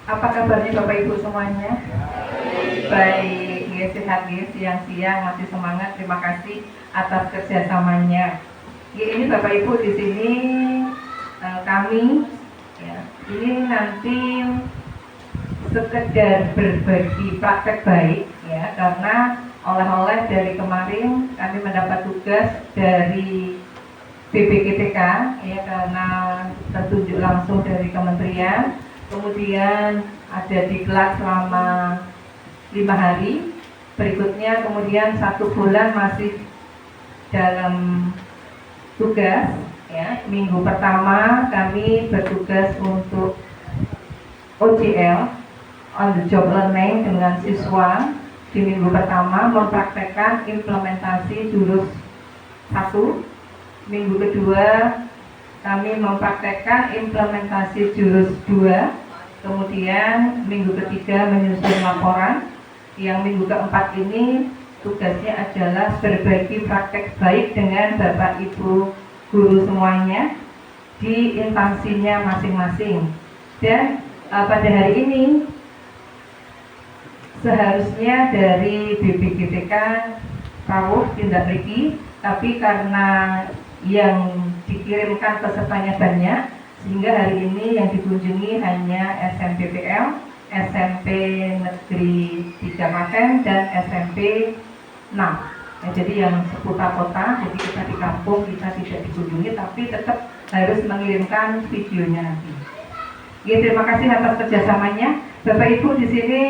Apa kabarnya Bapak Ibu semuanya? Baik, ya, sehat ya, siang-siang masih semangat. Terima kasih atas kerjasamanya. Ya, ini Bapak Ibu di sini kami ya, ini nanti sekedar berbagi praktek baik ya, karena oleh-oleh dari kemarin kami mendapat tugas dari BPKTK ya, karena tertunjuk langsung dari kementerian, kemudian ada diklat selama 5 hari, berikutnya kemudian 1 bulan masih dalam tugas ya. Minggu pertama kami bertugas untuk OJL, on the job learning, dengan siswa di minggu pertama mempraktekkan implementasi jurus 1. Minggu kedua kami mempraktekkan implementasi jurus 2. Kemudian minggu ketiga menyusun laporan. Yang minggu keempat ini tugasnya adalah berbagi praktek baik dengan Bapak Ibu guru semuanya di instansinya masing-masing. Dan pada hari ini seharusnya dari BPKTK Rawuh tindak mriki, tapi karena yang dikirimkan pesertanya banyak, sehingga hari ini yang dikunjungi hanya SMPPL, SMP Negeri 3 Klaten, dan SMP 6 ya, jadi yang seputar kota. Jadi kita di kampung kita tidak dikunjungi, tapi tetap harus mengirimkan videonya nanti ya. Terima kasih atas kerjasamanya Bapak Ibu. Di sini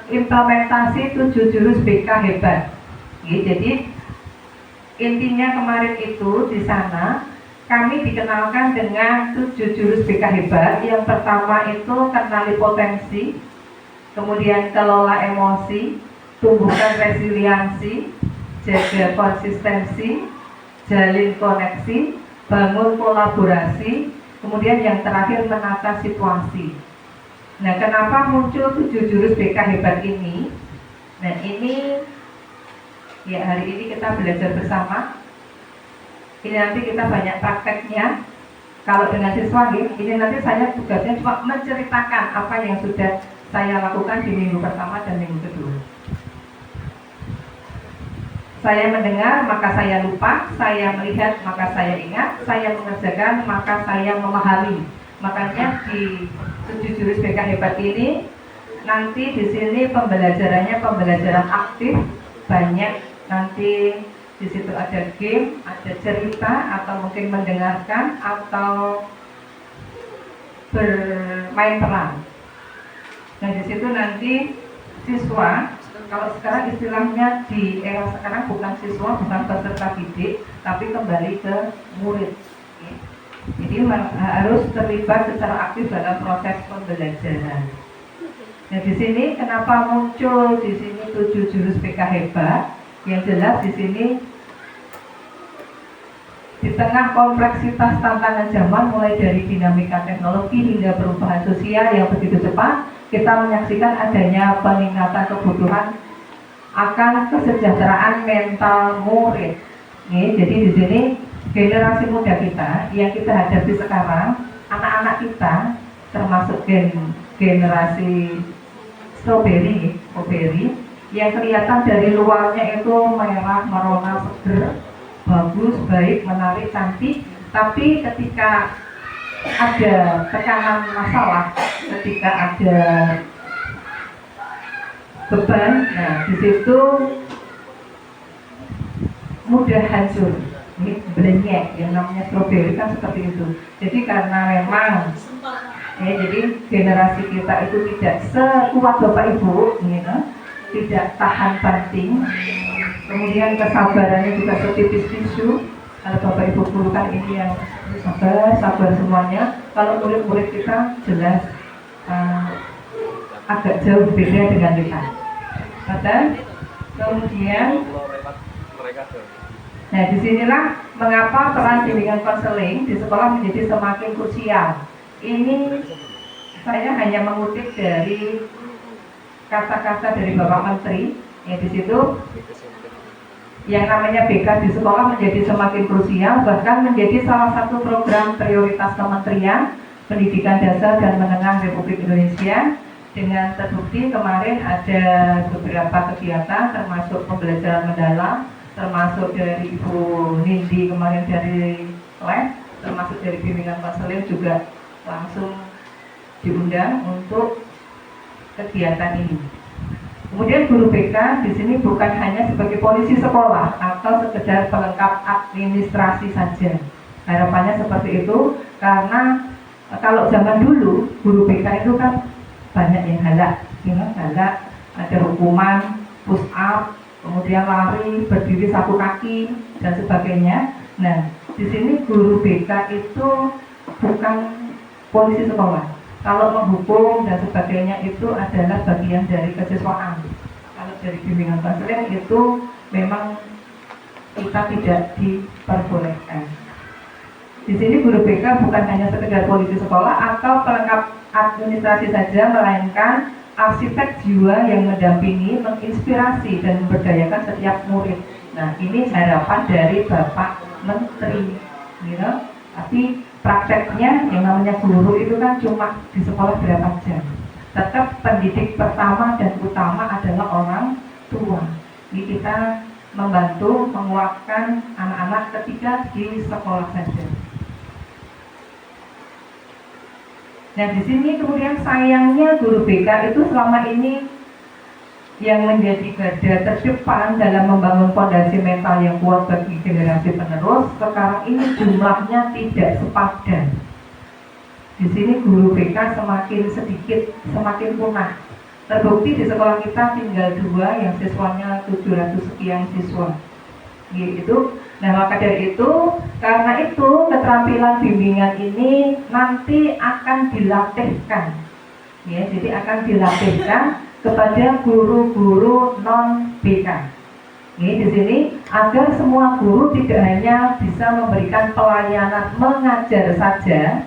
implementasi 7 jurus BK hebat ya, jadi intinya kemarin itu di sana kami dikenalkan dengan 7 jurus BK hebat. Yang pertama itu kenali potensi, kemudian kelola emosi, tumbuhkan resiliensi, jaga konsistensi, jalin koneksi, bangun kolaborasi, kemudian yang terakhir menata situasi. Nah, kenapa muncul 7 jurus BK hebat ini? Nah, ini ya, hari ini kita belajar bersama. Ini nanti kita banyak prakteknya. Kalau dengan siswa ini nanti saya tugasnya cuma menceritakan apa yang sudah saya lakukan di minggu pertama dan minggu kedua. Saya mendengar maka saya lupa, saya melihat maka saya ingat, saya mengerjakan maka saya memahami. Makanya di 7 jurus BK hebat ini nanti di sini pembelajarannya pembelajaran aktif banyak. Nanti di situ ada game, ada cerita, atau mungkin mendengarkan atau bermain peran. Nah, di situ nanti siswa, kalau sekarang istilahnya di era sekarang bukan siswa, bukan peserta didik, tapi kembali ke murid. Jadi harus terlibat secara aktif dalam proses pembelajaran. Nah, di sini kenapa muncul di sini 7 jurus BK hebat? Yang jelas di sini di tengah kompleksitas tantangan zaman, mulai dari dinamika teknologi hingga perubahan sosial yang begitu cepat, kita menyaksikan adanya peningkatan kebutuhan akan kesejahteraan mental murid. Jadi di sini generasi muda kita yang kita hadapi sekarang, anak-anak kita termasuk generasi strawberry, yang kelihatan dari luarnya itu merah, merona, seger, bagus, baik, menarik, cantik, tapi ketika ada tekanan masalah, ketika ada beban, nah di situ mudah hancur, ini blenyek, yang namanya strawberry kan seperti itu. Jadi karena memang ya, jadi generasi kita itu tidak sekuat Bapak Ibu, gitu, tidak tahan banting, kemudian kesabarannya juga setipis tisu. Kalau Bapak Ibu guru kan ini yang sabar semuanya. Kalau murid-murid kita jelas agak jauh beda dengan kita. Kemudian, nah disinilah mengapa peran bimbingan konseling di sekolah menjadi semakin krusial. Ini saya hanya mengutip dari kata-kata dari Bapak Menteri, ya di situ yang namanya BK di sekolah menjadi semakin krusial, bahkan menjadi salah satu program prioritas kementerian Pendidikan Dasar dan Menengah Republik Indonesia, dengan terbukti kemarin ada beberapa kegiatan termasuk pembelajaran mendalam, termasuk dari Ibu Nindi kemarin dari les, termasuk dari bimbingan konseling juga langsung diundang untuk kegiatan ini. Kemudian guru BK di sini bukan hanya sebagai polisi sekolah atau sekedar pelengkap administrasi saja. Harapannya seperti itu, karena kalau zaman dulu guru BK itu kan banyak yang galak, galak, ada hukuman, push up, kemudian lari, berdiri satu kaki dan sebagainya. Nah, di sini guru BK itu bukan polisi sekolah. Kalau menghukum dan sebagainya itu adalah bagian dari kesiswaan. Kalau dari bimbingan konseling itu memang kita tidak diperbolehkan. Di sini guru BK bukan hanya sekedar polisi sekolah atau pelengkap administrasi saja, melainkan arsitek jiwa yang mendampingi, menginspirasi dan memberdayakan setiap murid. Nah, ini harapan dari Bapak Menteri, Tapi prakteknya yang namanya guru itu kan cuma di sekolah berapa jam. Tetap pendidik pertama dan utama adalah orang tua. Jadi kita membantu menguatkan anak-anak ketika di sekolah saja. Nah, di sini kemudian sayangnya guru BK itu selama ini yang menjadi garda terdepan dalam membangun fondasi mental yang kuat bagi generasi penerus, sekarang ini jumlahnya tidak sepadan. Di sini guru BK semakin sedikit, semakin punah. Terbukti di sekolah kita tinggal 2 yang siswanya 700 sekian siswa. Gitu. Nah, maka dari itu, karena itu keterampilan bimbingan ini nanti akan dilatihkan. Ya, jadi akan dilatihkan kepada guru-guru non BK. Ini di sini agar semua guru tidak hanya bisa memberikan pelayanan mengajar saja,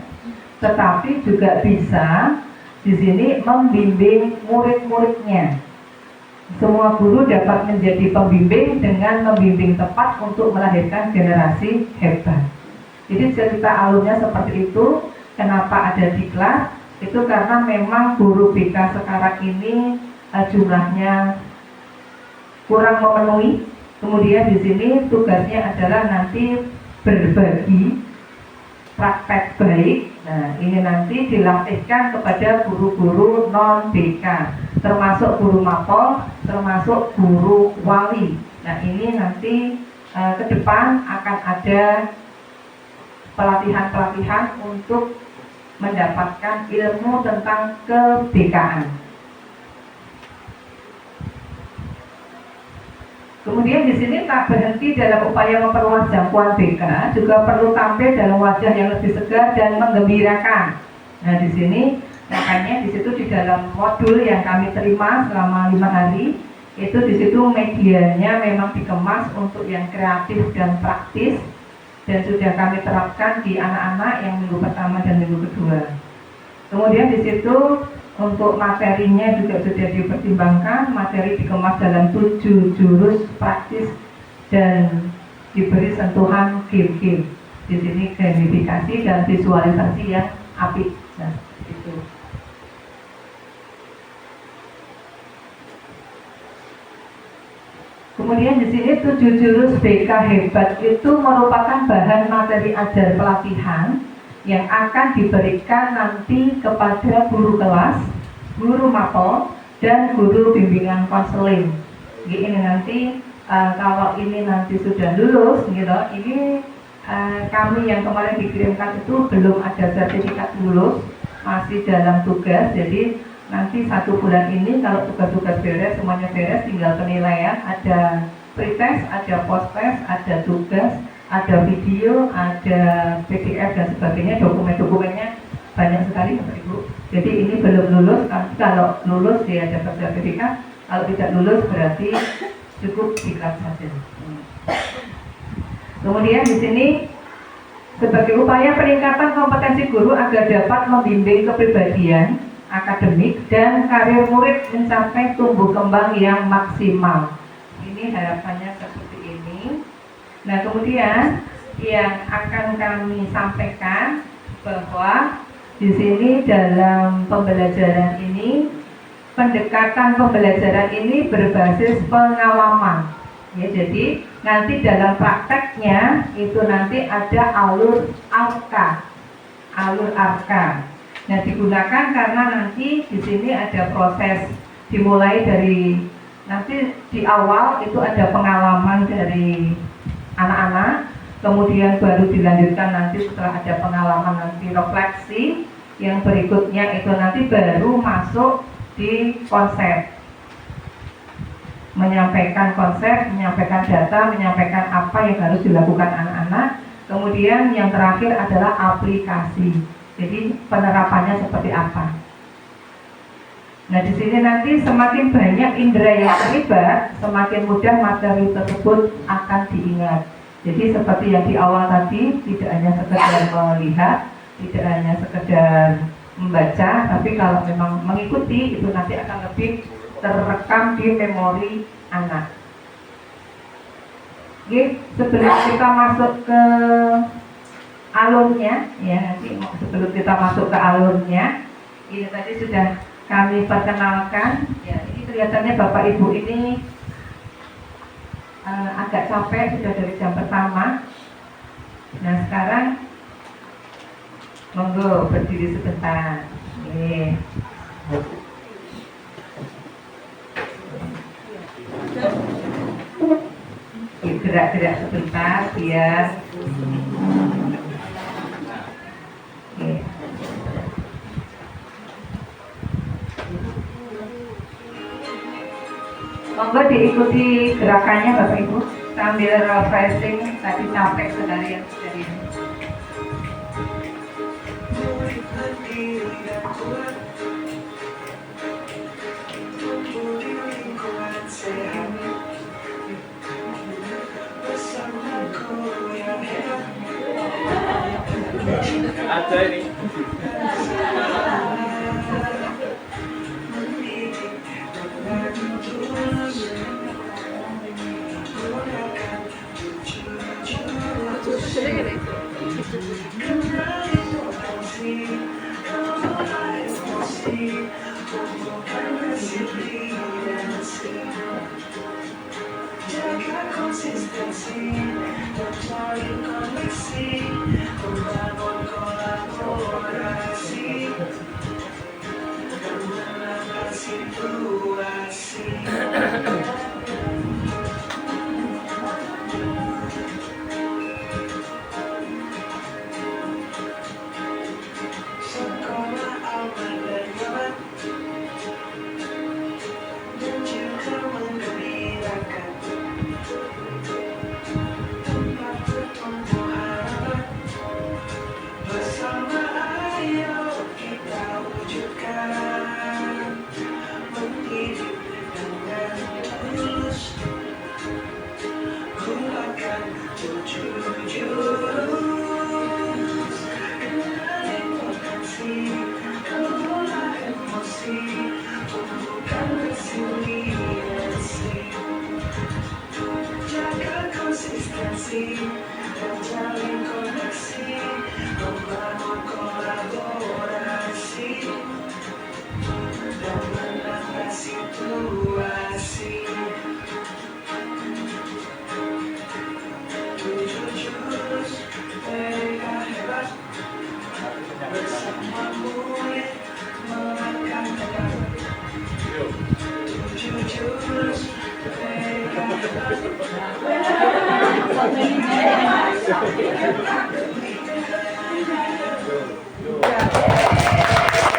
tetapi juga bisa di sini membimbing murid-muridnya. Semua guru dapat menjadi pembimbing dengan membimbing tepat untuk melahirkan generasi hebat. Jadi cerita alurnya seperti itu. Kenapa ada diklat? Itu karena memang guru BK sekarang ini jumlahnya kurang memenuhi. Kemudian di sini tugasnya adalah nanti berbagi praktek baik. Nah, ini nanti dilatihkan kepada guru-guru non BK, termasuk guru mapol, termasuk guru wali. Nah, ini nanti ke depan akan ada pelatihan-pelatihan untuk mendapatkan ilmu tentang ke-BK-an. Kemudian di sini tak berhenti dalam upaya memperluas jangkauan BK, juga perlu tampil dalam wajah yang lebih segar dan menggembirakan. Nah, di sini makanya di situ di dalam modul yang kami terima selama 5 hari, itu di situ medianya memang dikemas untuk yang kreatif dan praktis, dan sudah kami terapkan di anak-anak yang minggu pertama dan minggu kedua. Kemudian di situ untuk materinya juga sudah dipertimbangkan, materi dikemas dalam 7 jurus praktis dan diberi sentuhan game-game. Di sini gamifikasi dan visualisasi yang apik. Nah, itu. Kemudian di sini 7 jurus BK hebat itu merupakan bahan materi ajar pelatihan yang akan diberikan nanti kepada guru kelas, guru mapol, dan guru bimbingan konseling. Ini nanti kalau ini nanti sudah lulus, gitu, ini kami yang kemarin dikirimkan itu belum ada sertifikat lulus, masih dalam tugas. Jadi nanti 1 bulan ini kalau tugas-tugas beres, semuanya beres, tinggal penilaian, ada pretest, ada post-test, ada tugas, ada video, ada PDF dan sebagainya. Dokumen-dokumennya banyak sekali Bapak Ibu. Jadi ini belum lulus, kalau lulus dia dapat sertifikat, kalau tidak lulus berarti cukup diklat saja. Kemudian di sini sebagai upaya peningkatan kompetensi guru agar dapat membimbing kepribadian, akademik, dan karir murid mencapai tumbuh kembang yang maksimal. Ini harapannya seperti ini. Nah, kemudian yang akan kami sampaikan bahwa Di sini dalam pembelajaran ini, pendekatan pembelajaran ini berbasis pengalaman. Ya, jadi nanti dalam prakteknya itu nanti ada alur ARKA. Alur ARKA. Nah, digunakan karena nanti di sini ada proses dimulai dari nanti di awal itu ada pengalaman dari anak-anak, kemudian baru dilanjutkan nanti setelah ada pengalaman nanti refleksi, yang berikutnya itu nanti baru masuk di konsep, menyampaikan konsep, menyampaikan data, menyampaikan apa yang harus dilakukan anak-anak, kemudian yang terakhir adalah aplikasi. Jadi penerapannya seperti apa? Nah, di sini nanti semakin banyak indera yang terlibat, semakin mudah materi tersebut akan diingat. Jadi seperti yang di awal tadi, tidak hanya sekedar melihat, tidak hanya sekedar membaca, tapi kalau memang mengikuti itu nanti akan lebih terekam di memori anak. Oke, sebelum kita masuk ke alurnya, ya nanti sebelum kita masuk ke alurnya, ini tadi sudah kami perkenalkan. Ya, ini kelihatannya Bapak Ibu ini agak capek sudah dari jam pertama. Nah, sekarang monggo berdiri sebentar. Oke. Gerak-gerak sebentar biar. Oke. Monggo diikuti gerakannya Bapak Ibu sambil refreshing, tadi capek sedari yang dari ini. Ada ini.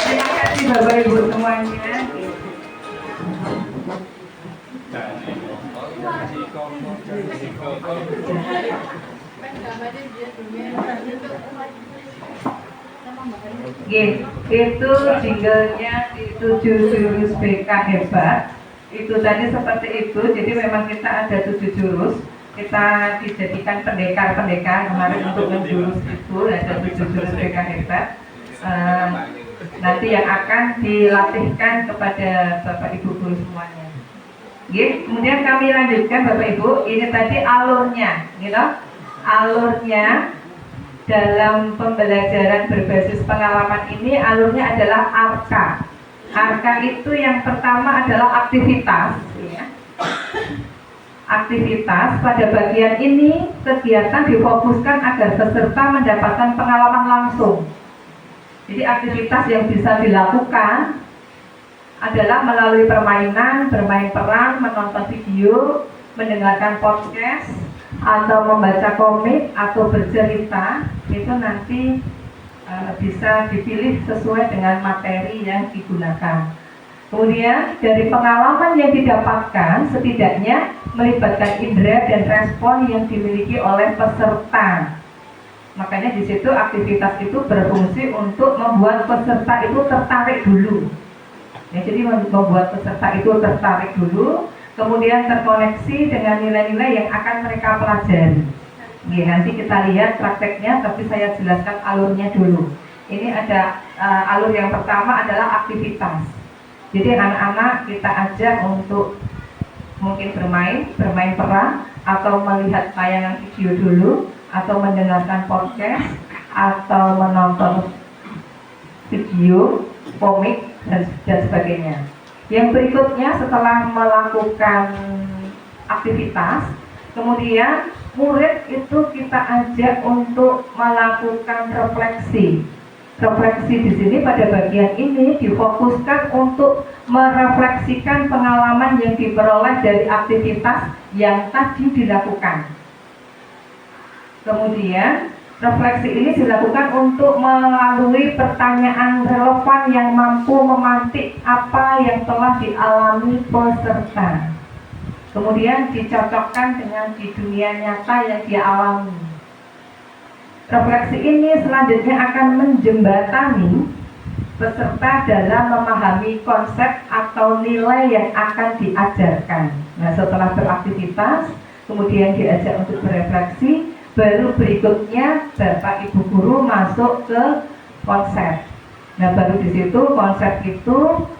Terima kasih Bapak Ibu semuanya. Itu jinglenya itu 7 jurus BK hebat. Itu tadi seperti itu. Jadi memang kita ada 7 jurus. Kita dijadikan pendekar-pendekar kemarin untuk menjurus itu ada 7 jurus BK hebat. Nanti yang akan dilatihkan kepada Bapak Ibu guru semuanya. Kemudian kami lanjutkan Bapak Ibu. Ini tadi alurnya, gitu. Alurnya dalam pembelajaran berbasis pengalaman ini alurnya adalah ARKA. ARKA itu yang pertama adalah aktivitas, ya. Aktivitas pada bagian ini kegiatan difokuskan agar peserta mendapatkan pengalaman langsung. Jadi aktivitas yang bisa dilakukan adalah melalui permainan, bermain peran, menonton video, mendengarkan podcast, atau membaca komik atau bercerita. Itu nanti bisa dipilih sesuai dengan materi yang digunakan. Kemudian dari pengalaman yang didapatkan setidaknya melibatkan indera dan respon yang dimiliki oleh peserta. Makanya di situ aktivitas itu berfungsi untuk membuat peserta itu tertarik dulu. Ya, jadi membuat peserta itu tertarik dulu, kemudian terkoneksi dengan nilai-nilai yang akan mereka pelajari. Ya, nanti kita lihat prakteknya, tapi saya jelaskan alurnya dulu. Ini ada alur yang pertama adalah aktivitas. Jadi anak-anak kita ajak untuk mungkin bermain peran, atau melihat tayangan video dulu, atau mendengarkan podcast, atau menonton video, komik, dan sebagainya. Yang berikutnya setelah melakukan aktivitas, kemudian murid itu kita ajak untuk melakukan refleksi. Refleksi di sini pada bagian ini difokuskan untuk merefleksikan pengalaman yang diperoleh dari aktivitas yang tadi dilakukan. Kemudian refleksi ini dilakukan untuk melalui pertanyaan relevan yang mampu memantik apa yang telah dialami peserta. Kemudian dicocokkan dengan di dunia nyata yang dia alami. Refleksi ini selanjutnya akan menjembatani peserta dalam memahami konsep atau nilai yang akan diajarkan. Nah, setelah beraktivitas, kemudian diajak untuk berefleksi, baru berikutnya Bapak Ibu guru masuk ke konsep. Nah, baru di situ konsep itu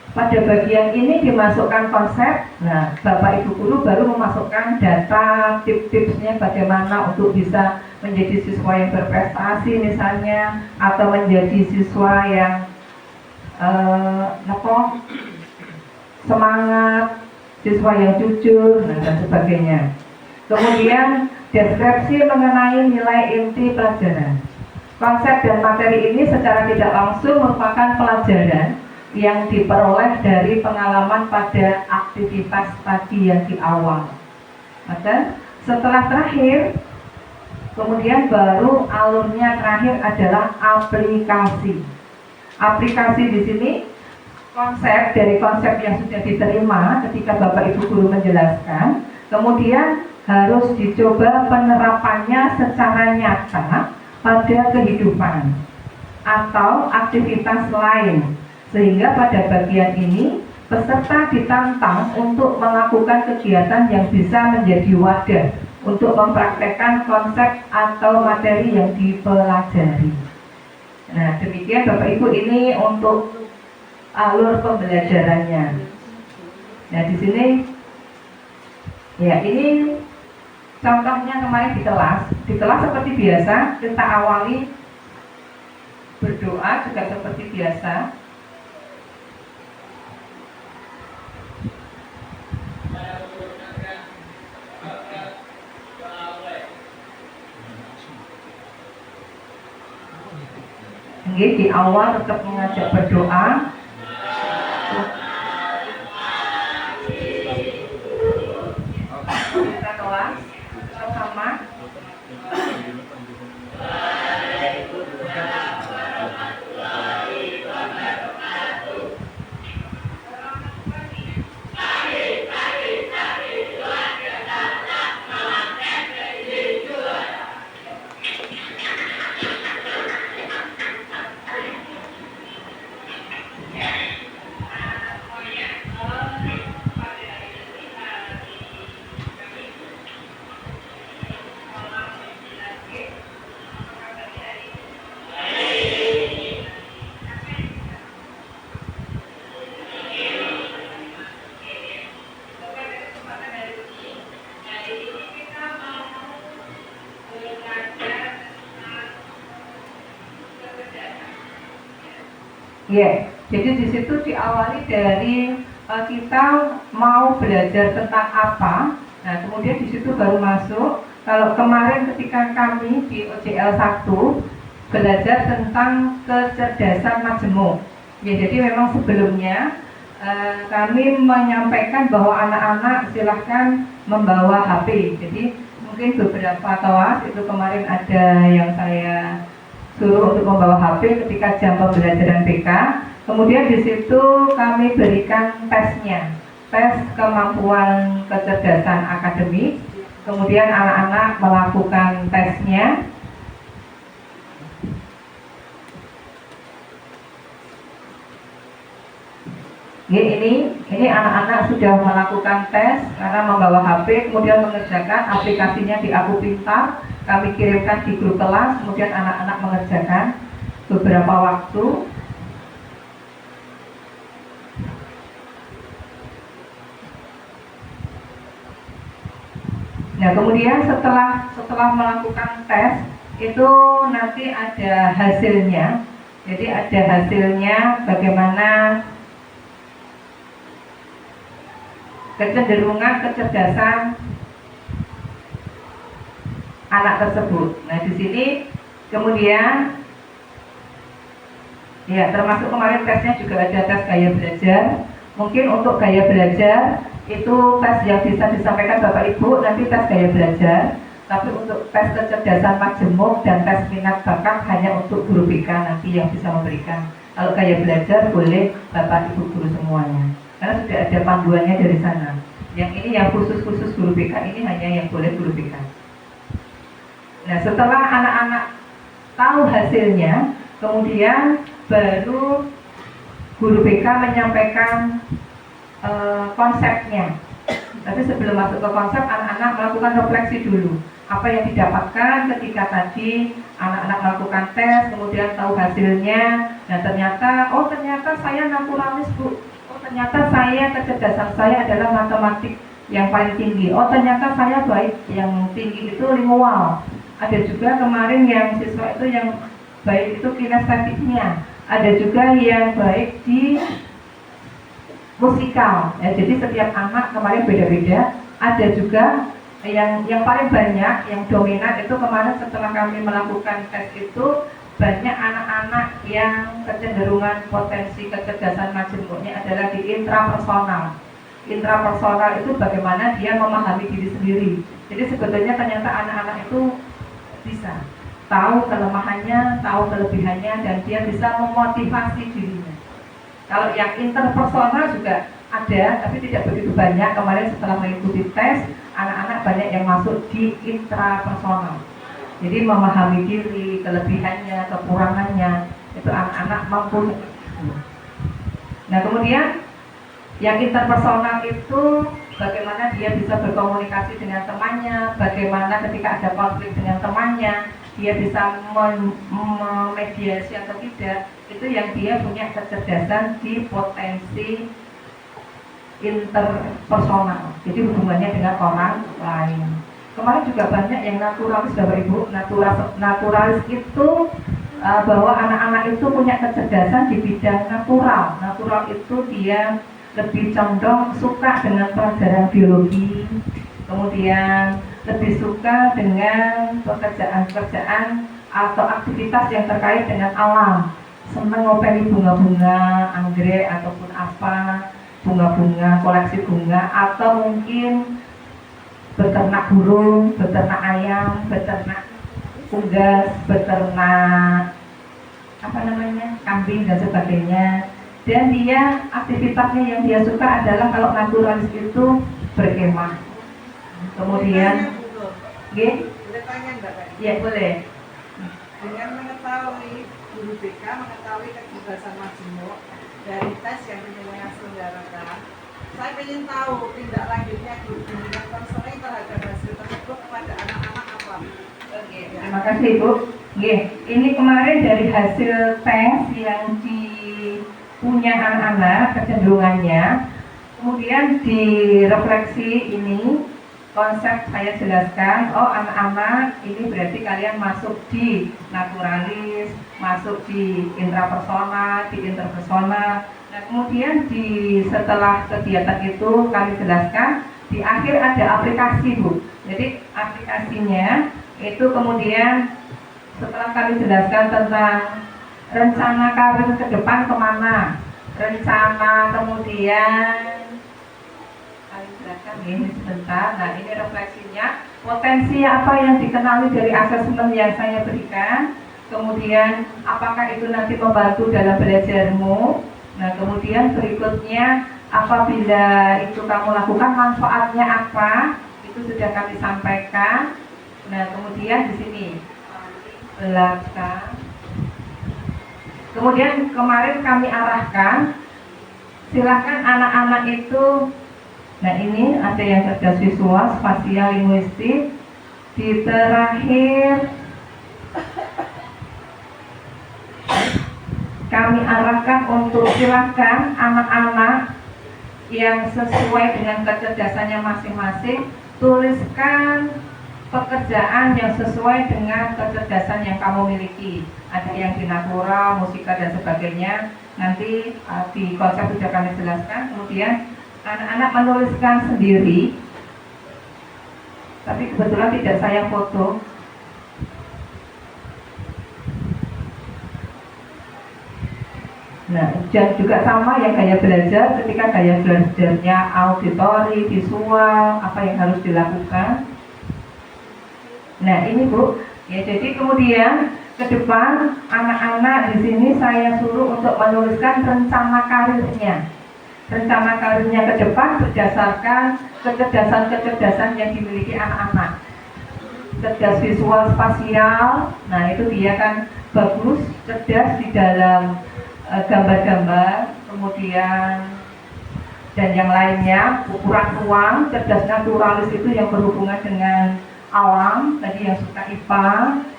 pada bagian ini dimasukkan konsep. Nah, Bapak Ibu guru baru memasukkan data, tips-tipsnya bagaimana untuk bisa menjadi siswa yang berprestasi misalnya, atau menjadi siswa yang semangat, siswa yang jujur, dan sebagainya. Kemudian deskripsi mengenai nilai inti pelajaran. Konsep dan materi ini secara tidak langsung merupakan pelajaran yang diperoleh dari pengalaman pada aktivitas tadi yang di awal. Maka setelah terakhir, kemudian baru alurnya terakhir adalah aplikasi. Aplikasi di sini konsep dari konsep yang sudah diterima ketika Bapak Ibu guru menjelaskan, kemudian harus dicoba penerapannya secara nyata pada kehidupan atau aktivitas lain. Sehingga pada bagian ini peserta ditantang untuk melakukan kegiatan yang bisa menjadi wadah untuk mempraktekkan konsep atau materi yang dipelajari. Nah, demikian Bapak Ibu, ini untuk alur pembelajarannya. Nah, di sini ya, ini contohnya kemarin di kelas. Di kelas seperti biasa kita awali berdoa juga seperti biasa. Di awal tetap mengajak berdoa. Kita kelas bersama. Ya, jadi di situ diawali dari kita mau belajar tentang apa. Nah, kemudian di situ baru masuk. Kalau kemarin ketika kami di OJL 1 belajar tentang kecerdasan majemuk. Ya, jadi memang sebelumnya kami menyampaikan bahwa anak-anak silahkan membawa HP. Jadi mungkin beberapa kelas itu kemarin ada yang saya suruh untuk membawa HP ketika jam pembelajaran BK. Kemudian di situ kami berikan tesnya, tes kemampuan kecerdasan akademik. Kemudian anak-anak melakukan tesnya. Ini anak-anak sudah melakukan tes karena membawa HP, kemudian mengerjakan aplikasinya di Aku Pintar. Kami kirimkan di grup kelas, kemudian anak-anak mengerjakan beberapa waktu. Nah, kemudian setelah melakukan tes itu nanti ada hasilnya. Jadi ada hasilnya bagaimana kecenderungan kecerdasan anak tersebut. Nah, di sini kemudian ya termasuk kemarin tesnya juga ada tes gaya belajar. Mungkin untuk gaya belajar itu tes yang bisa disampaikan Bapak Ibu nanti tes gaya belajar. Tapi untuk tes kecerdasan majemuk dan tes minat bakat hanya untuk guru BK nanti yang bisa memberikan. Kalau gaya belajar boleh Bapak Ibu guru semuanya. Karena sudah ada panduannya dari sana. Yang ini yang khusus guru BK ini hanya yang boleh guru BK. Nah, setelah anak-anak tahu hasilnya, kemudian baru guru BK menyampaikan konsepnya. Tapi sebelum masuk ke konsep, anak-anak melakukan refleksi dulu. Apa yang didapatkan ketika tadi anak-anak melakukan tes, kemudian tahu hasilnya. Nah, ternyata saya naturalis, Bu. Ternyata kecerdasan saya adalah matematik yang paling tinggi. Ternyata saya baik, yang tinggi itu lingual. Ada juga kemarin yang siswa itu yang baik itu kinestetiknya. Ada juga yang baik di musikal. Ya, jadi setiap anak kemarin beda-beda. Ada juga yang paling banyak, yang dominan itu kemarin setelah kami melakukan tes itu banyak anak-anak yang kecenderungan potensi kecerdasan majemuknya adalah di intrapersonal. Intrapersonal itu bagaimana dia memahami diri sendiri. Jadi sebetulnya ternyata anak-anak itu bisa tahu kelemahannya, tahu kelebihannya, dan dia bisa memotivasi dirinya. Kalau yang interpersonal juga ada, tapi tidak begitu banyak. Kemarin setelah mengikuti tes, anak-anak banyak yang masuk di intrapersonal. Jadi memahami diri, kelebihannya, kekurangannya, itu anak-anak mampu. Nah, kemudian yang interpersonal itu bagaimana dia bisa berkomunikasi dengan temannya, bagaimana ketika ada konflik dengan temannya, dia bisa memediasi atau tidak. Itu yang dia punya kecerdasan di potensi interpersonal. Jadi hubungannya dengan orang lain. Kemarin juga banyak yang naturalis, Bapak Ibu. Naturalis itu bahwa anak-anak itu punya kecerdasan di bidang natural. Natural itu dia lebih condong suka dengan pelajaran biologi, kemudian lebih suka dengan pekerjaan-pekerjaan atau aktivitas yang terkait dengan alam. Senang ngopeni bunga-bunga, anggrek ataupun apa, bunga-bunga, koleksi bunga, atau mungkin beternak burung, beternak ayam, beternak unggas, beternak kambing dan sebagainya. Dan dia aktivitasnya yang dia suka adalah kalau naturalis itu berkemah. Kemudian, boleh tanya enggak, Pak? Ya, boleh. Dengan mengetahui guru BK mengetahui kecerdasan majemuk dari tes yang penyelenggara selenggarakan, saya ingin tahu tindak lanjutnya guru bimbingan konseling terhadap hasil tersebut kepada anak-anak apa? Oke, terima kasih Ibu. Ini kemarin dari hasil tes yang punya anak-anak kecenderungannya, kemudian direfleksi ini konsep saya jelaskan, oh anak-anak ini berarti kalian masuk di naturalis, masuk di intrapersona, di interpersona. Nah kemudian setelah kegiatan itu kami jelaskan, di akhir ada aplikasi Bu. Jadi aplikasinya itu kemudian setelah kami jelaskan tentang rencana karir ke depan kemana, rencana kemudian ini sebentar. Nah ini refleksinya, potensi apa yang dikenali dari asesmen yang saya berikan, kemudian apakah itu nanti membantu dalam belajarmu. Nah kemudian berikutnya, apabila itu kamu lakukan manfaatnya apa, itu sudah kami sampaikan. Nah kemudian di sini belakang, kemudian kemarin kami arahkan, silakan anak-anak itu. Nah ini ada yang cerdas visual, spasial, linguistik. Di terakhir kami arahkan untuk silakan anak-anak yang sesuai dengan kecerdasannya masing-masing, tuliskan pekerjaan yang sesuai dengan kecerdasan yang kamu miliki. Ada yang di natura, musika dan sebagainya. Nanti di konsep sudah kami jelaskan. Kemudian anak-anak menuliskan sendiri, tapi kebetulan tidak saya foto. Nah, dan juga sama yang gaya belajar, ketika gaya belajarnya auditori, visual, apa yang harus dilakukan. Nah, ini Bu. Ya, jadi kemudian ke depan anak-anak di sini saya suruh untuk menuliskan rencana karirnya. Rencana karirnya ke depan berdasarkan kecerdasan-kecerdasan yang dimiliki anak-anak. Cerdas visual spasial, nah itu dia kan bagus, cerdas di dalam gambar-gambar, kemudian dan yang lainnya, ukuran ruang. Cerdas naturalis itu yang berhubungan dengan alam, tadi yang suka IPA,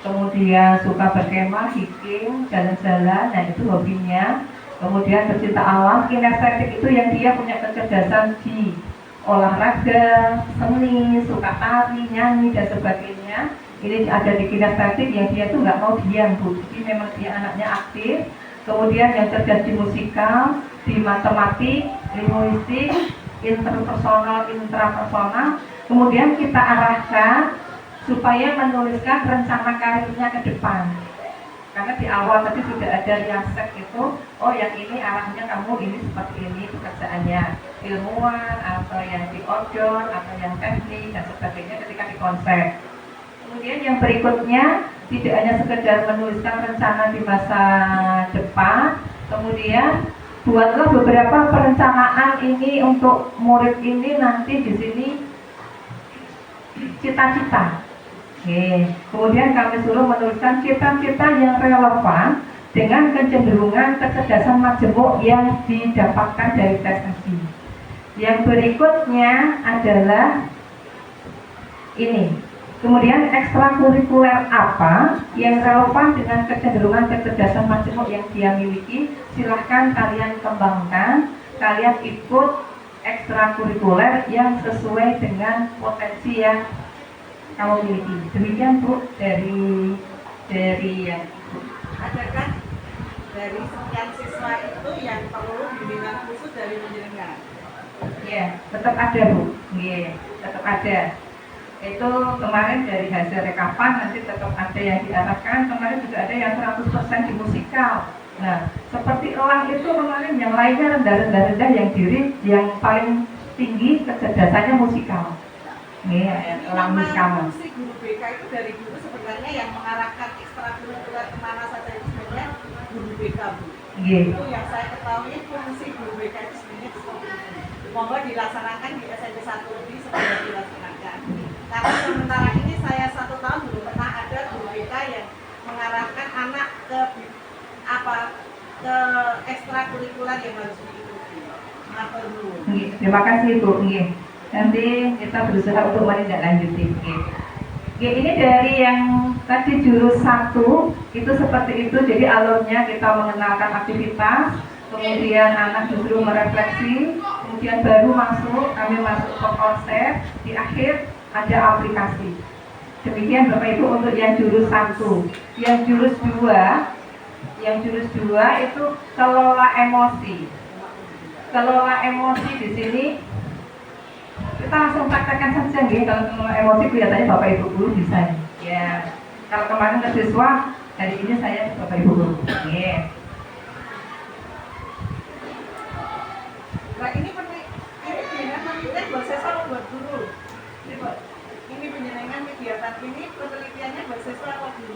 kemudian suka berkemah, hiking, jalan-jalan, nah itu hobinya. Kemudian pecinta alam, kinestetik itu yang dia punya kecerdasan di olahraga, seni, suka tari, nyanyi dan sebagainya. Ini ada di kinestetik yang dia tuh nggak mau diam Bu, jadi memang dia anaknya aktif. Kemudian yang cerdas di musikal, di matematik, linguistik, interpersonal, intrapersonal. Kemudian kita arahkan supaya menuliskan rencana karirnya ke depan. Karena di awal tadi sudah ada yang set itu, oh yang ini arahnya kamu ini seperti ini pekerjaannya, ilmuwan atau yang di outdoor atau yang teknik dan sebagainya ketika di konsep. Kemudian yang berikutnya tidak hanya sekedar menuliskan rencana di masa depan, kemudian buatlah beberapa perencanaan ini untuk murid ini nanti di sini cita-cita. Kemudian kami suruh menuliskan cita-cita yang relevan dengan kecenderungan kecerdasan majemuk yang didapatkan dari tes tadi. Yang berikutnya adalah ini. Kemudian ekstrakurikuler apa yang relevan dengan kecenderungan kecerdasan majemuk yang dia miliki, silahkan kalian kembangkan, kalian ikut ekstrakurikuler yang sesuai dengan potensi yang kamu miliki. Demikian Bu dari yang Ibu. Ada kan dari sekian siswa itu yang perlu bimbingan khusus dari penjenengan? Ya, tetap ada Bu. Iya, tetap ada. Itu kemarin dari hasil rekapan nanti tetap ada yang diarahkan. Kemarin juga ada yang 100% di musikal. Nah, seperti elang itu kemarin yang lainnya rendah-rendah yang paling tinggi kecerdasannya musikal. Iya, elang musikal. Fungsi guru BK itu dari guru sebenarnya yang mengarahkan ekstrakurikuler kemana saja itu sebenarnya guru BK Bu. Iya. Itu yang saya ketahui fungsi guru BK itu sebenarnya seperti itu. Monggo dilaksanakan di SMP 1 lebih segera dilaksanakan. Karena sementara ini saya 1 tahun belum pernah ada guru BK yang mengarahkan anak ke ke ekstrakurikuler yang harus diikuti. Nggak perlu. Terima kasih Bu. Nanti kita berusaha untuk menindaklanjuti. Ini dari yang tadi jurus 1 itu seperti itu. Jadi alurnya kita mengenalkan aktivitas, kemudian anak justru merefleksi, kemudian baru kami masuk ke konsep. Di akhir ada aplikasi. Demikian Bapak Ibu untuk yang jurus 1. Yang jurus 2, itu kelola emosi. Kelola emosi di sini kita langsung praktekkan saja nih. Kalau kelola emosi kelihatannya Bapak Ibu guru bisa. Ya. Kalau kemarin ke siswa, hari ini saya Bapak Ibu guru. Yeah. Nah ini penelitian buat siswa buat guru. Ini penjenengan kegiatan ini penelitiannya buat siswa atau guru?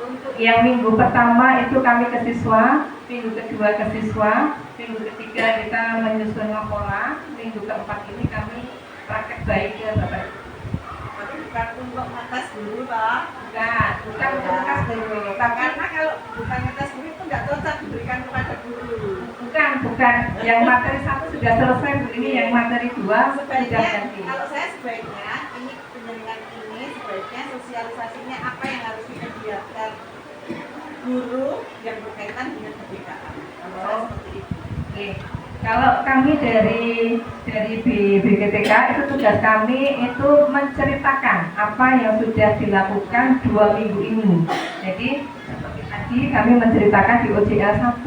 Untuk yang minggu pertama itu kami ke siswa, minggu kedua ke siswa, minggu ketiga kita menyusun pola, minggu keempat ini kami praktek baik ke Bapak Ibu. Tapi bukan untuk ngetes dulu, Pak. Bukan untuk ngetes dulu. Karena kalau bukan ngetes dulu itu nggak cocok diberikan kepada guru. Bukan. Yang materi 1 sudah selesai, Bu. Ini yang materi 2 sudah ganti. Kalau saya sebaiknya ini penjaringan ini sebaiknya sosialisasinya apa yang harus dikerjakan guru yang berkaitan dengan kebijakan. Kalau saya seperti itu. Oke. Kalau kami dari BGTK itu tugas kami itu menceritakan apa yang sudah dilakukan 2 minggu ini. Jadi seperti tadi kami menceritakan di OJL 1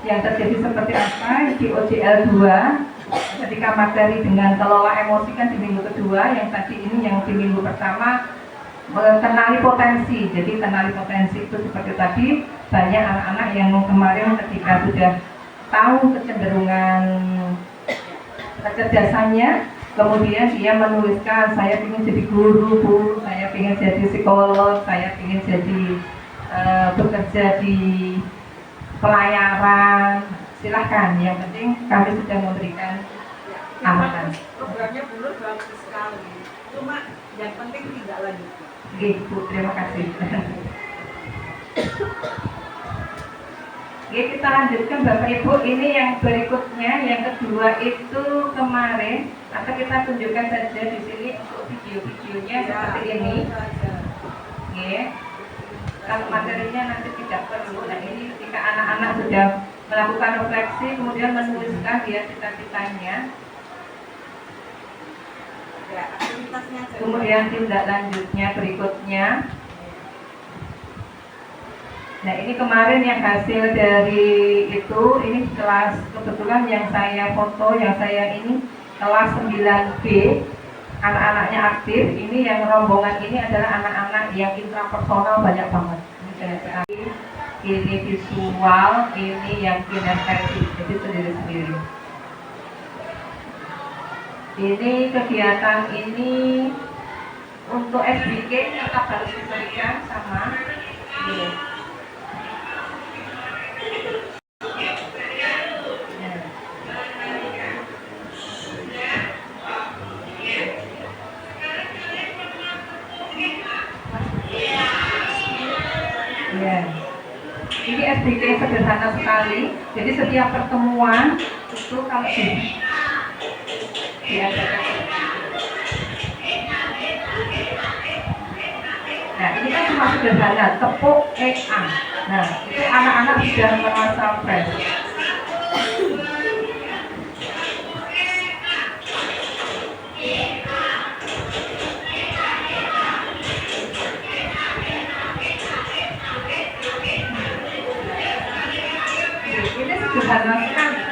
yang terjadi seperti apa, di OJL 2 ketika materi dengan kelola emosi kan di minggu kedua, yang tadi ini yang di minggu pertama mengenali potensi. Jadi kenali potensi itu seperti tadi, banyak anak-anak yang kemarin ketika sudah tahu kecenderungan kecerdasannya, kemudian dia menuliskan, saya ingin jadi guru, Bu, saya ingin jadi psikolog, saya ingin jadi bekerja di pelayaran. Silahkan, yang penting kami sudah memberikan amanan. Programnya dulu bagus sekali, cuma yang penting tidak lanjut. Oke, Bu, terima kasih. Oke, kita lanjutkan Bapak Ibu. Ini yang berikutnya, yang kedua itu kemarin, atau kita tunjukkan saja di sini untuk video-videonya seperti ini. Oke. Kalau materinya nanti tidak perlu. Nah, ini ketika anak-anak sudah melakukan refleksi, kemudian menuliskan dia cita-citanya. Kemudian tindak lanjutnya berikutnya. Nah, ini kemarin yang hasil dari itu, ini kelas, kebetulan yang saya foto, yang saya ini kelas 9B, anak-anaknya aktif. Ini yang rombongan ini adalah anak-anak yang intrapersonal banyak banget. Ini banyak sekali. Ini visual, ini yang kinestetik, jadi sendiri-sendiri. Ini kegiatan ini untuk SBK tetap harus diberikan sama. Ini. Ya. Ini SDK sederhana sekali. Jadi setiap pertemuan itu kalau diadakan. Nah, ini kan cuma sederhana, tepuk EA. Nah, itu anak-anak sudah merasa fresh. Ini sederhana sekali.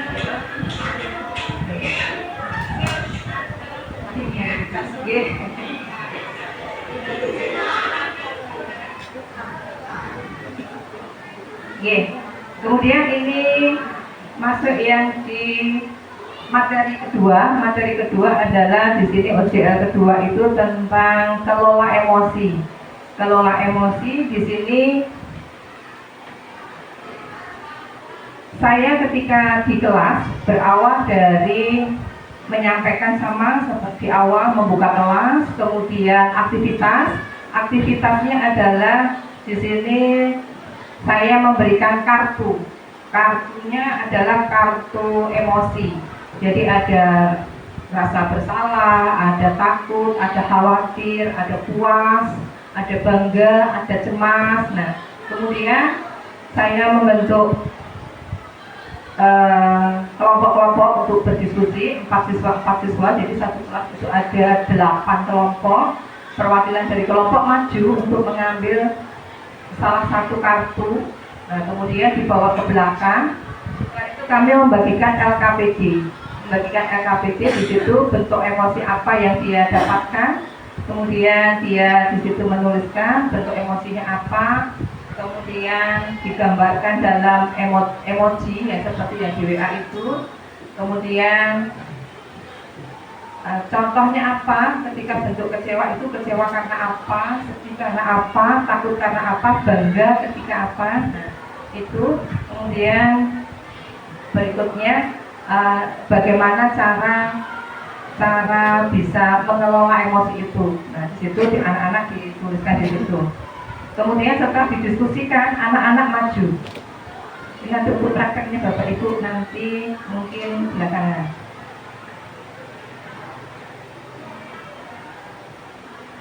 Kemudian ini masuk yang di materi kedua. Materi kedua adalah di sini OJL kedua itu tentang kelola emosi. Kelola emosi di sini saya ketika di kelas berawal dari menyampaikan sama seperti awal membuka kelas, kemudian aktivitasnya adalah di sini saya memberikan kartu. Kartunya adalah kartu emosi. Jadi ada rasa bersalah, ada takut, ada khawatir, ada puas, ada bangga, ada cemas. Nah, kemudian saya membentuk kelompok-kelompok untuk berdiskusi, 4 siswa, jadi satu kelas itu ada 8 kelompok. Perwakilan dari kelompok maju untuk mengambil salah satu kartu, nah kemudian dibawa ke belakang. Setelah itu kami membagikan LKPD. Di situ bentuk emosi apa yang dia dapatkan, kemudian dia di situ menuliskan bentuk emosinya apa, kemudian digambarkan dalam emoji ya seperti yang di WA itu, kemudian contohnya apa, ketika bentuk kecewa itu kecewa karena apa, sedih karena apa, takut karena apa, bangga ketika apa. Nah, itu kemudian berikutnya bagaimana cara bisa mengelola emosi itu. Nah, di situ di anak-anak dituliskan di situ. Kemudian setelah didiskusikan, anak-anak maju. Ini nanti untuk prakteknya Bapak Ibu nanti mungkin belakangan.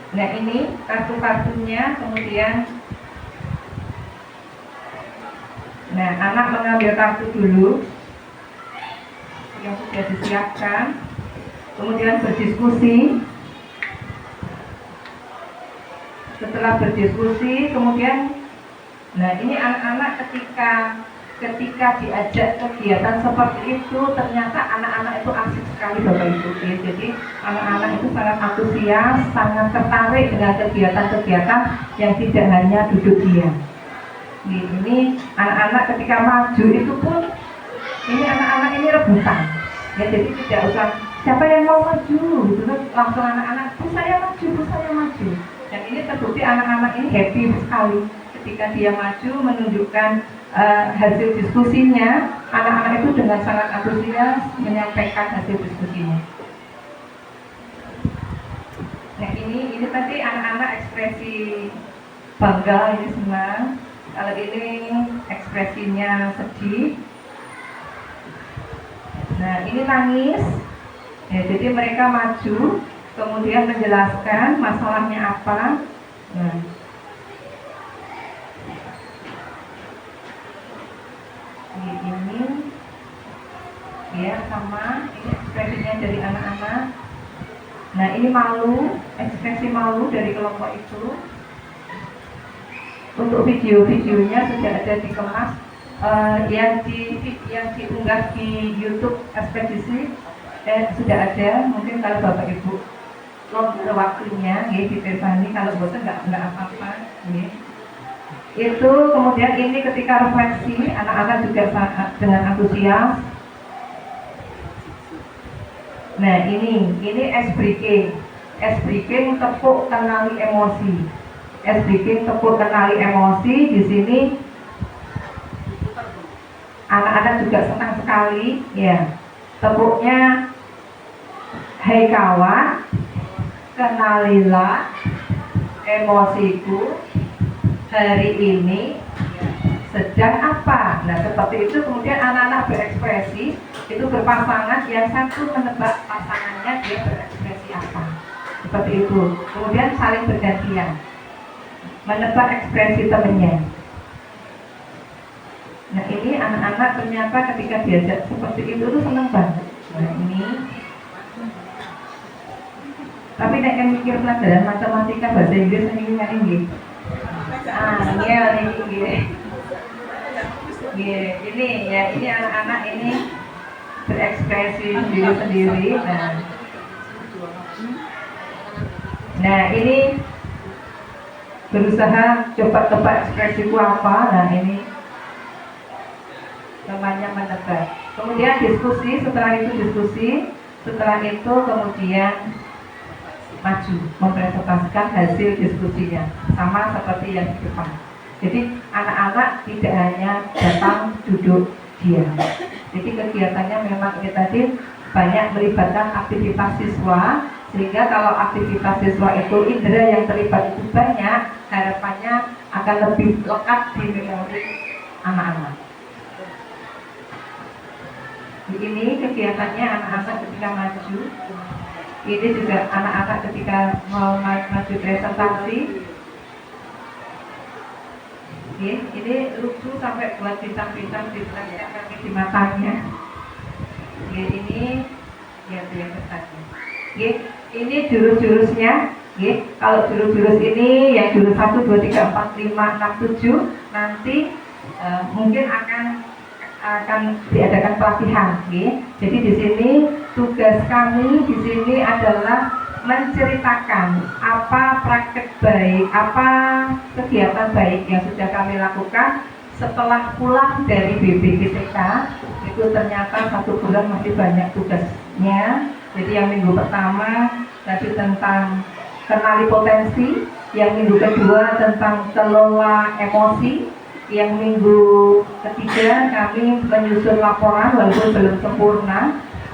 Nah ini kartu-kartunya, kemudian nah anak mengambil kartu dulu yang sudah disiapkan, kemudian berdiskusi. Setelah berdiskusi, kemudian nah ini anak-anak ketika diajak kegiatan seperti itu, ternyata anak-anak itu asik sekali Bapak Ibu. Jadi anak-anak itu sangat antusias, sangat tertarik dengan kegiatan-kegiatan yang tidak hanya duduk diam. Ini anak-anak ketika maju itu pun, ini anak-anak ini rebutan. Ya, jadi tidak usah siapa yang mau maju, gitu langsung anak-anak, bu saya maju. Dan ini terbukti anak-anak ini happy sekali ketika dia maju menunjukkan hasil diskusinya. Anak-anak itu dengan sangat antusias menyampaikan hasil diskusinya. Nah ini tadi anak-anak ekspresi bangga, ini senang. Kalau ini ekspresinya sedih. Nah ini nangis. Ya, jadi mereka maju kemudian menjelaskan masalahnya apa. Nah, ini ya sama, ini ekspresinya dari anak-anak. Nah ini malu, ekspresi malu dari kelompok itu. Untuk video-videonya sudah ada dikemas, yang diunggah di YouTube Ekspedisi sudah ada. Mungkin kalau Bapak Ibu longer waktunya, ya ditesani, kalau bosan nggak apa-apa. Ya. Itu kemudian ini ketika refleksi, anak-anak juga dengan antusias. Nah ini ice breaking tepuk kenali emosi. Tepuk kenali emosi. Di sini anak-anak juga senang sekali, ya. Tepuknya, hai kawan, kenalilah emosiku hari ini sedang apa. Nah seperti itu, kemudian anak-anak berekspresi, itu berpasangan, yang satu menebak pasangannya dia berekspresi apa, seperti itu. Kemudian saling bergantian menebak ekspresi temannya. Nah ini anak-anak ternyata ketika diajak seperti itu tuh seneng banget. Nah ini, tapi nek kan mikir pelajaran matematika bahasa Inggris ini ini. Ini ya, ini anak-anak ini berekspresi sendiri. Nah ini berusaha coba tebak ekspresiku apa. Nah ini namanya menebak. Kemudian diskusi, setelah itu kemudian maju mempresentasikan hasil diskusinya, sama seperti yang di depan. Jadi anak-anak tidak hanya datang duduk diam. Jadi kegiatannya memang ini tadi banyak melibatkan aktivitas siswa, sehingga kalau aktivitas siswa itu indera yang terlibat itu banyak, harapannya akan lebih lekat di memori anak-anak. Ini kegiatannya anak-anak ketika maju. Ini juga anak-anak ketika mau maju presentasi. Ini lucu sampai buat bintang-bintang di kaki di matanya. Ini ya yang ketatnya. Ini jurus-jurusnya. Kalau jurus-jurus ini yang jurus 1, 2, 3, 4, 5, 6, 7 nanti mungkin akan diadakan pelatihan. Jadi di sini tugas kami di sini adalah menceritakan apa praktek baik, apa kegiatan baik yang sudah kami lakukan setelah pulang dari BPGTK. Itu ternyata 1 bulan masih banyak tugasnya. Jadi yang minggu pertama tadi tentang kenali potensi, yang minggu kedua tentang kelola emosi, yang minggu ketiga kami menyusun laporan walaupun belum sempurna.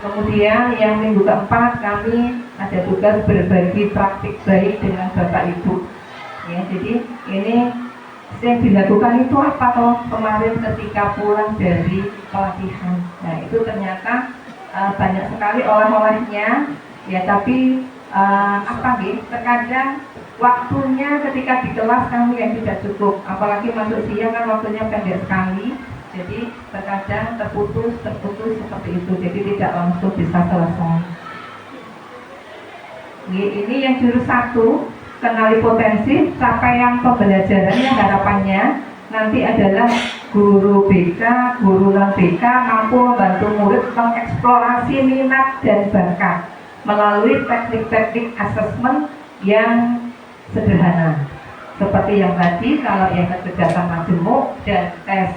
Kemudian yang minggu keempat kami ada tugas berbagi praktik baik dengan Bapak Ibu. Jadi ini yang dilakukan itu apa toh kemarin ketika pulang dari pelatihan. Nah itu ternyata banyak sekali oleh-olehnya ya, tapi terkadang waktunya ketika di kelas kami yang tidak cukup, apalagi masuk siang kan waktunya pendek sekali. Jadi terkadang terputus seperti itu, jadi tidak langsung bisa selesai. Ini yang jurus 1, kenali potensi, capaian pembelajarannya harapannya nanti adalah guru BK, guru non BK mampu membantu murid mengeksplorasi minat dan bakat melalui teknik-teknik asesmen yang sederhana. Seperti yang tadi, kalau yang kecerdasan majemuk dan tes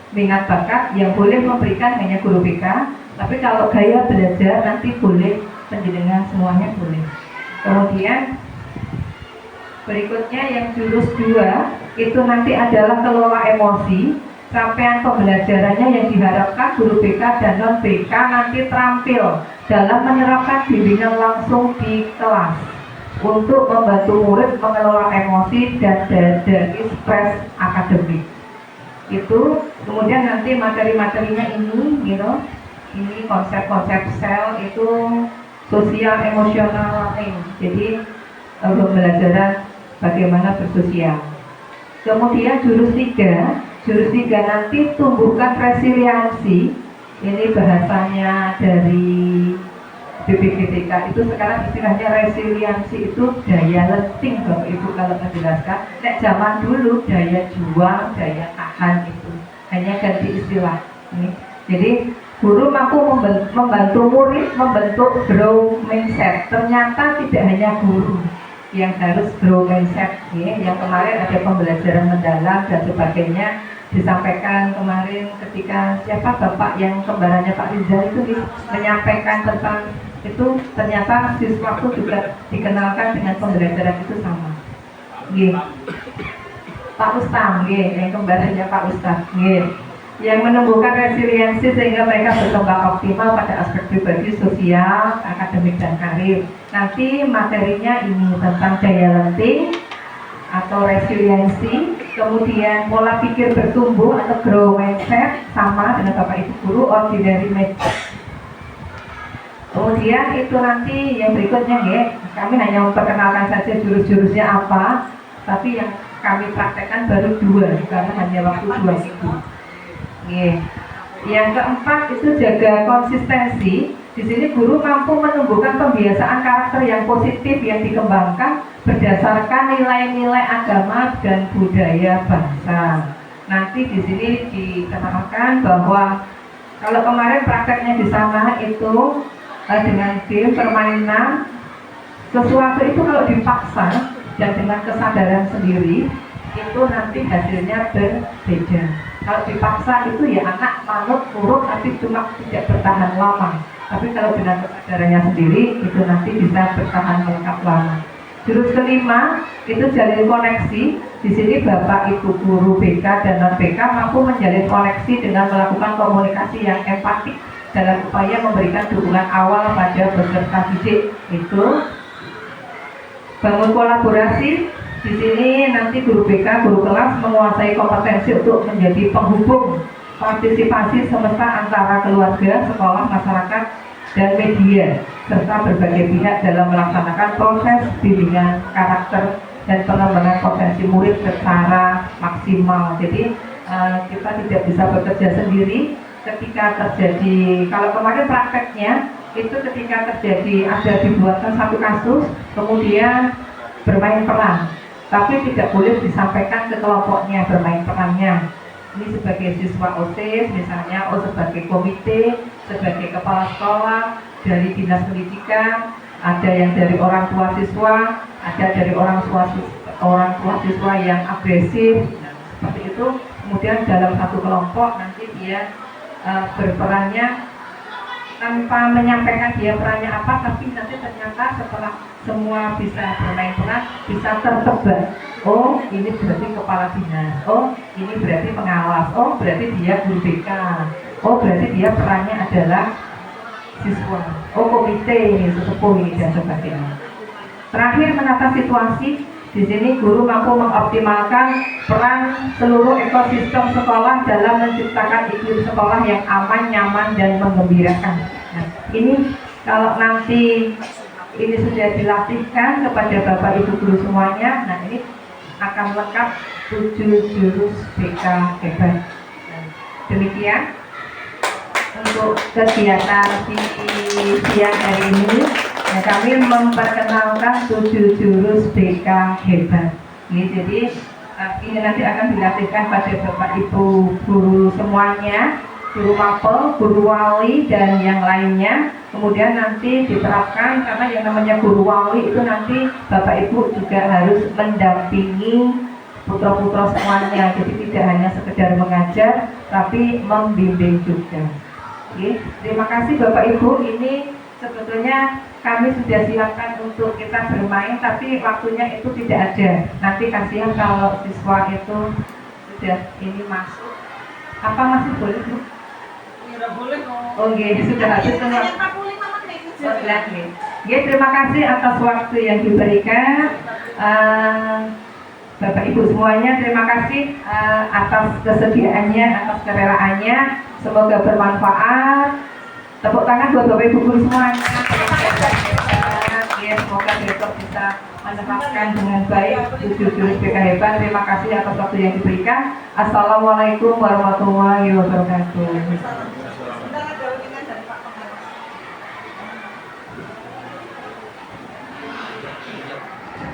minat bakat yang boleh memberikan hanya guru BK, tapi kalau gaya belajar nanti boleh penjenengan semuanya boleh. Kemudian berikutnya yang jurus 2 itu nanti adalah kelola emosi. Capaian pembelajarannya yang diharapkan guru BK dan non BK nanti terampil dalam menerapkan bimbingan langsung di kelas untuk membantu murid mengelola emosi dan dari stres akademik. Itu kemudian nanti materi-materinya ini ini konsep-konsep sel itu sosial emosional learning, jadi pembelajaran bagaimana bersosial. Kemudian jurus 3 nanti tumbuhkan resiliensi. Ini bahasanya dari BPGTK itu sekarang istilahnya resiliensi itu daya lenting Bapak Ibu kalau menjelaskan. Nek zaman dulu daya juang, daya tahan itu hanya ganti istilah. Jadi guru mampu membantu murid membentuk growth mindset. Ternyata tidak hanya guru yang harus growth mindset. Yang kemarin ada pembelajaran mendalam dan sebagainya disampaikan kemarin ketika siapa Bapak yang kembarannya Pak Rizal itu menyampaikan tentang itu, ternyata siswa itu juga dikenalkan dengan pembelajaran itu sama. Pak Ustaz, yang kembarannya Pak Ustaz, yang menumbuhkan resiliensi sehingga mereka berkembang optimal pada aspek pribadi, sosial, akademik dan karir. Nanti materinya ini tentang daya lenting atau resiliensi, kemudian pola pikir bertumbuh atau grow mindset sama dengan Bapak Ibu guru, ordinary mindset. Kemudian itu nanti yang berikutnya kami hanya memperkenalkan saja jurus-jurusnya apa, tapi yang kami praktekkan baru 2 karena hanya waktu 2 minggu. Yang keempat itu jaga konsistensi. Di sini guru mampu menumbuhkan pembiasaan karakter yang positif yang dikembangkan berdasarkan nilai-nilai agama dan budaya bangsa. Nanti di sini dikenalkan bahwa kalau kemarin prakteknya di sana itu dengan game permainan, sesuatu itu kalau dipaksa dan dengan kesadaran sendiri itu nanti hasilnya berbeda. Kalau dipaksa itu ya anak manut nurut tapi cuma tidak bertahan lama. Tapi kalau dengan kesadarannya sendiri itu nanti bisa bertahan lengkap lama. Jurus kelima itu jalin koneksi. Di sini Bapak Ibu guru BK dan non BK mampu menjalin koneksi dengan melakukan komunikasi yang empatik dalam upaya memberikan dukungan awal pada peserta didik. Itu bangun kolaborasi. Di sini nanti guru BK, guru kelas menguasai kompetensi untuk menjadi penghubung partisipasi semesta antara keluarga, sekolah, masyarakat, dan media serta berbagai pihak dalam melaksanakan proses bimbingan karakter dan pengembangan potensi murid secara maksimal. Jadi kita tidak bisa bekerja sendiri ketika terjadi, kalau kemarin prakteknya itu ketika terjadi ada dibuatkan satu kasus kemudian bermain peran, tapi tidak boleh disampaikan ke kelompoknya bermain perannya. Ini sebagai siswa OSIS misalnya, sebagai komite, sebagai kepala sekolah, dari dinas pendidikan, ada yang dari orang tua siswa, ada dari orang tua siswa yang agresif, seperti itu. Kemudian dalam satu kelompok nanti dia berperannya tanpa menyampaikan dia perannya apa, tapi nanti ternyata setelah semua bisa bermain peran, bisa tertebak. Oh, ini berarti kepala dinas. Oh, ini berarti pengawas. Oh, berarti dia guru BK. Oh, berarti dia perannya adalah siswa. Oh, komite ini, sesepuh ini dan sebagainya. Terakhir, menata situasi. Di sini guru mampu mengoptimalkan peran seluruh ekosistem sekolah dalam menciptakan iklim sekolah yang aman, nyaman, dan menggembirakan. Nah, ini kalau nanti ini sudah dilatihkan kepada Bapak Ibu guru semuanya, nah ini akan lengkap 7 jurus BK hebat. Nah, demikian untuk kegiatan di siang hari ini. Nah, kami memperkenalkan 7 jurus BK hebat. Jadi ini nanti akan dilatihkan pada Bapak Ibu guru semuanya, guru mapel, guru wali, dan yang lainnya. Kemudian nanti diterapkan, karena yang namanya guru wali itu nanti Bapak Ibu juga harus mendampingi putra-putra semuanya. Jadi tidak hanya sekedar mengajar, tapi membimbing juga. Oke, terima kasih Bapak Ibu. Ini sebetulnya kami sudah siapkan untuk kita bermain, tapi waktunya itu tidak ada. Nanti kasihan kalau siswa itu sudah ini masuk. Apa masih boleh Bu? Tidak boleh kok. Oke, sudah habis semua. Ya, terima kasih atas waktu yang diberikan. Bapak Ibu semuanya, terima kasih atas kesediaannya, atas kerelaannya. Semoga bermanfaat. Tepuk tangan buat Bapak Ibu guru semuanya. Ya, semoga besok bisa menerapkan dengan baik 7 jurus BK hebat. Terima kasih atas waktu yang diberikan. Assalamualaikum warahmatullahi wabarakatuh.